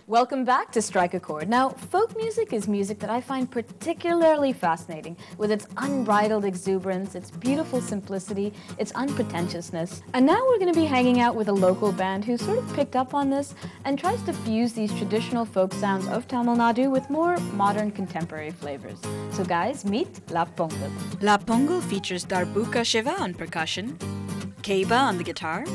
Welcome back to Strike a Chord. Now, folk music is music that I find particularly fascinating with its unbridled exuberance, its beautiful simplicity, its unpretentiousness. And now we're going to be hanging out with a local band who sort of picked up on this and tries to fuse these traditional folk sounds of Tamil Nadu with more modern contemporary flavors. So guys, meet La Pongal. La Pongal features Darbuka Shiva on percussion, Keiba on the guitar,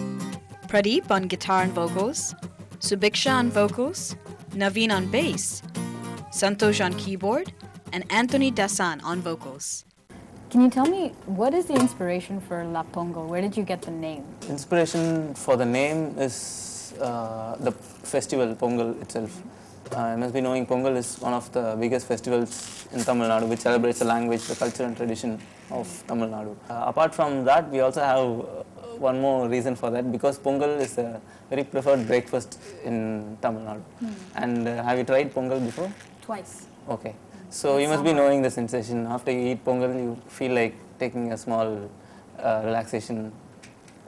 Pradeep on guitar and vocals, Subiksha on vocals, Naveen on bass, Santosh on keyboard, and Anthony Dasan on vocals. Can you tell me, what is the inspiration for La Pongal? Where did you get the name? Inspiration for the name is the festival, Pongal itself. You must be knowing Pongal is one of the biggest festivals in Tamil Nadu, which celebrates the language, the culture and tradition of Tamil Nadu. Apart from that, we also have one more reason for that, because Pongal is a very preferred breakfast in Tamil Nadu. And have you tried Pongal before? Twice. Okay. So you must be knowing the sensation. After you eat Pongal, you feel like taking a small relaxation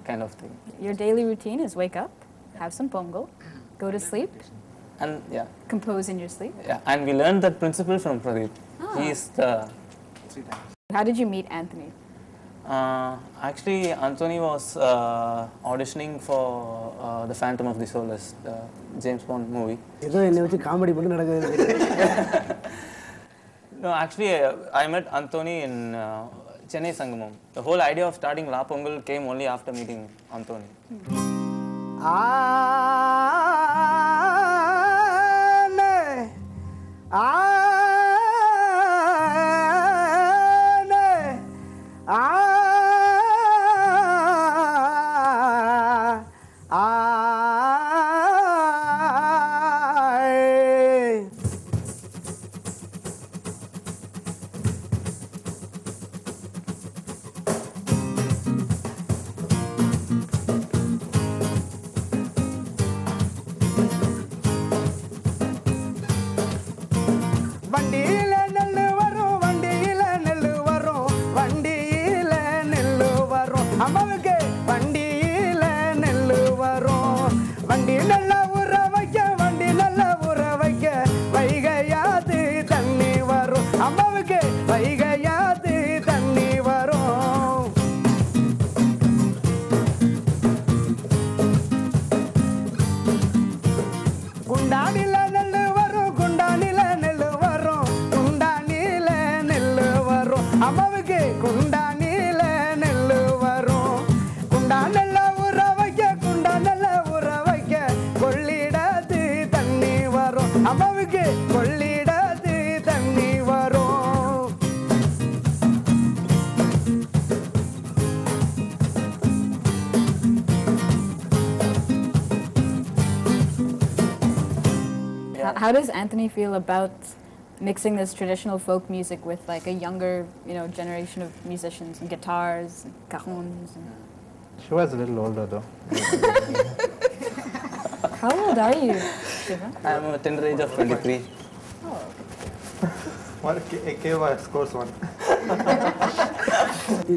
kind of thing. Your daily routine is wake up, have some Pongal, go to sleep, and compose in your sleep. Yeah, and we learned that principle from Pradeep. He is the... How did you meet Anthony? Actually, Anthony was auditioning for The Phantom of the Soulless, the James Bond movie. No, actually, I met Anthony in Chennai Sangamam. The whole idea of starting La Pongal came only after meeting Anthony. How does Anthony feel about mixing this traditional folk music with like a younger, generation of musicians and guitars and cajones? She was a little older though. How old are you, Shiva? I'm a tender age of 23. Oh. What Keva scores one.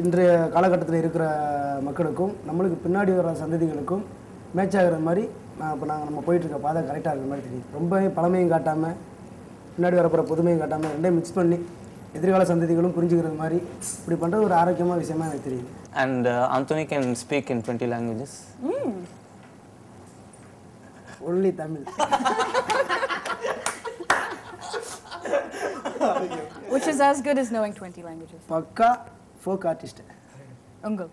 இன்றைய காலகட்டத்தில் இருக்கிற மக்களுக்கும் நம்மளுக்கு பின்னாடி வர சந்ததிகளுக்கும் match ஆகிற மாதிரி இப்போ நம்ம போயிட்டு இருக்க பாதை கரெக்டாக இருக்கிற மாதிரி தெரியும். ரொம்ப பழமையும் காட்டாமல் பின்னாடி வரப்போகிற புதுமையும் காட்டாமல் ரெண்டையும் மிக்ஸ் பண்ணி எதிர்கால சந்ததிகளும் புரிஞ்சுக்கிறது மாதிரி இப்படி பண்ணுறது ஒரு ஆரோக்கியமான விஷயமா எனக்கு தெரியுது. And Anthony can speak in 20 languages. Only Tamil. Which is as good as knowing 20 languages. Pakka folk artist. Ungal.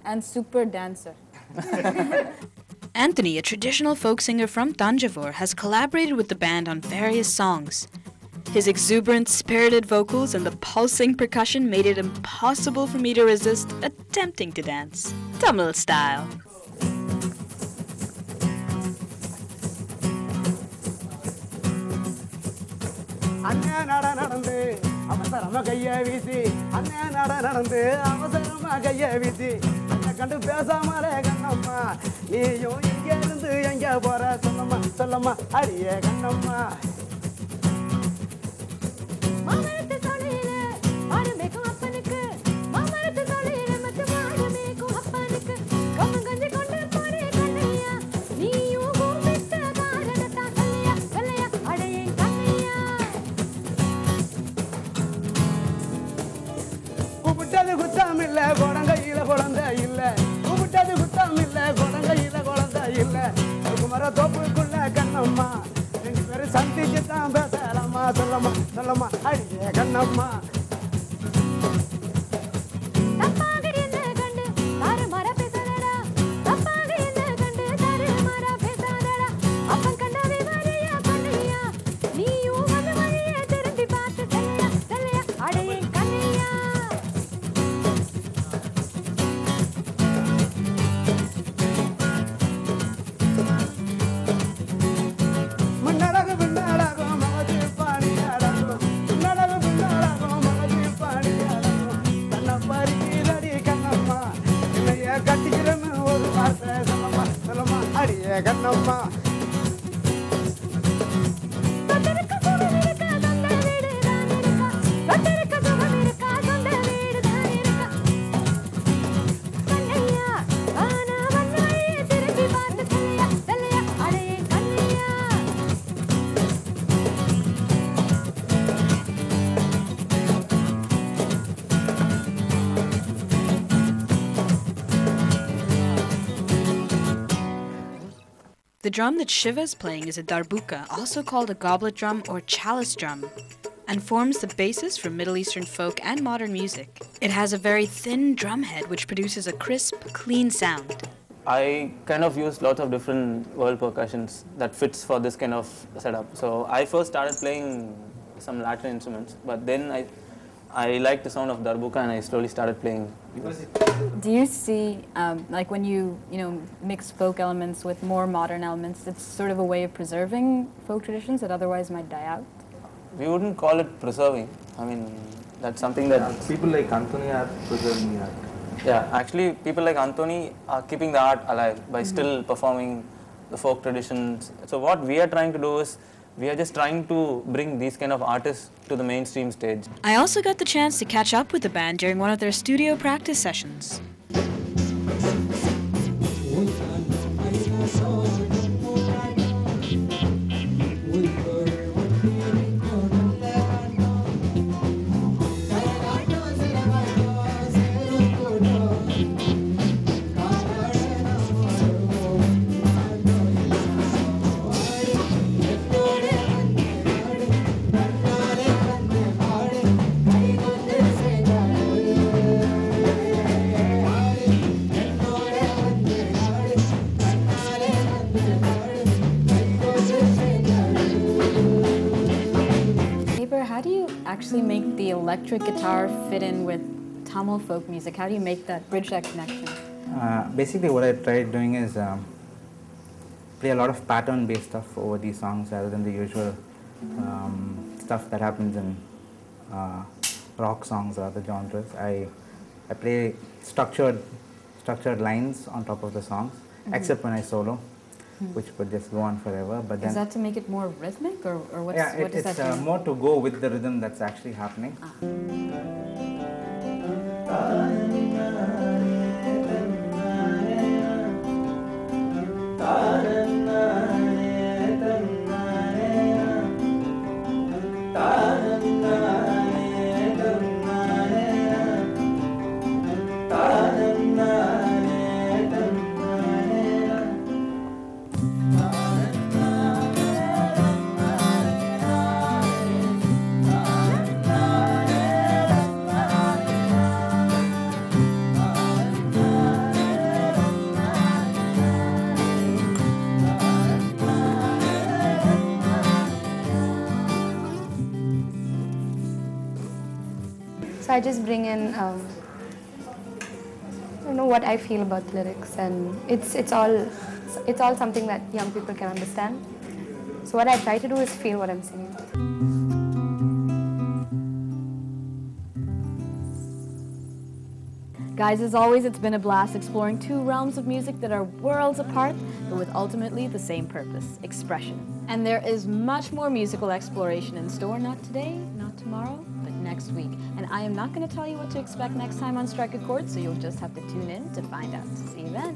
And super dancer. Anthony, a traditional folk singer from Thanjavur, has collaborated with the band on various songs. His exuberant, spirited vocals and the pulsing percussion made it impossible for me to resist attempting to dance, Tamil style. கண்டு பேசாமலே கண்ணம்மா நீயும் இங்க இருந்து எங்க போற சொல்லம்மா சொல்லம்மா அடியே கண்ணம்மா மாமரத்து தொழில ஆடுமேக்கும் அப்பனுக்கு மாமரத்து தொழில மத்த மாடுமேக்கும் அப்பனுக்கு கம்மங்கஞ்சி கொண்டு போறே கண்ணையா நீயும் கூப்பிட்ட காரணத்தா கூப்பிட்டது குத்தம் இல்ல குழந்தையில குழந்தை இல்ல கூப்பிட்டது குத்தம் இல்ல குழந்தையில குழந்தை இல்ல குமர தோப்புக்குள்ள கண்ணம்மா ரெண்டு பேரும் சந்திச்சு தான் பேசலாமா சொல்லம்மா சொல்லம்மா அடியே Kannamma Kannamma The drum that Shiva is playing is a darbuka, also called a goblet drum or chalice drum, and forms the basis for Middle Eastern folk and modern music. It has a very thin drum head which produces a crisp, clean sound. I kind of used lots of different world percussions that fits for this kind of setup. So I first started playing some Latin instruments, but then I liked the sound of darbuka and I slowly started playing. Do you see, like when you mix folk elements with more modern elements, it's sort of a way of preserving folk traditions that otherwise might die out? We wouldn't call it preserving. I mean, that's something that... People like Anthony are preserving the art. Yeah, actually people like Anthony are keeping the art alive by still performing the folk traditions. So what we are trying to do is, we are just trying to bring these kind of artists to the mainstream stage. I also got the chance to catch up with the band during one of their studio practice sessions. Actually make the electric guitar fit in with Tamil folk music? How do you make that, bridge that connection? Basically what I tried doing is play a lot of pattern-based stuff over these songs rather than the usual stuff that happens in rock songs or other genres. I play structured lines on top of the songs, except when I solo, which could just go on forever. But then, is that to make it more rhythmic, or what does that it's do? more to go with the rhythm that's actually happening. So I just bring in, what I feel about the lyrics, and it's all something that young people can understand. So what I try to do is feel what I'm singing. Guys, as always, it's been a blast exploring two realms of music that are worlds apart, but with ultimately the same purpose, expression. And there is much more musical exploration in store, not today, not tomorrow, but next week. And I am not going to tell you what to expect next time on Strike a Chord, so you'll just have to tune in to find out. See you then.